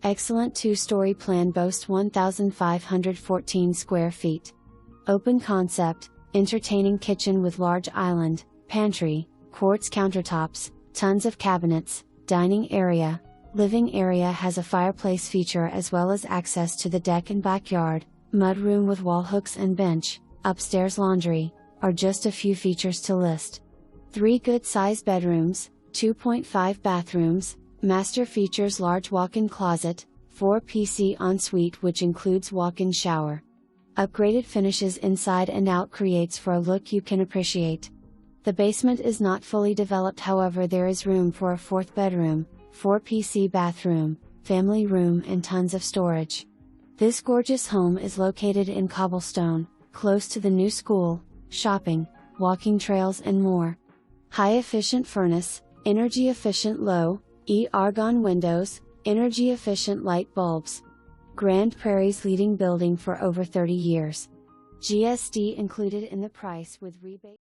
Excellent two-story plan boasts 1,514 square feet. Open concept, entertaining kitchen with large island, pantry, quartz countertops, tons of cabinets, dining area. Living area has a fireplace feature as well as access to the deck and backyard. Mudroom with wall hooks and bench, upstairs laundry, are just a few features to list. 3 good-sized bedrooms, 2.5 bathrooms, master features large walk-in closet, 4 PC ensuite which includes walk-in shower. Upgraded finishes inside and out creates for a look you can appreciate. The basement is not fully developed, however there is room for a 4th bedroom, 4 PC bathroom, family room and tons of storage. This gorgeous home is located in Cobblestone, close to the new school, shopping, walking trails and more. High efficient furnace, energy efficient low, Argon windows, energy efficient light bulbs. Grande Prairie's leading building for over 30 years. GST included in the price with rebate.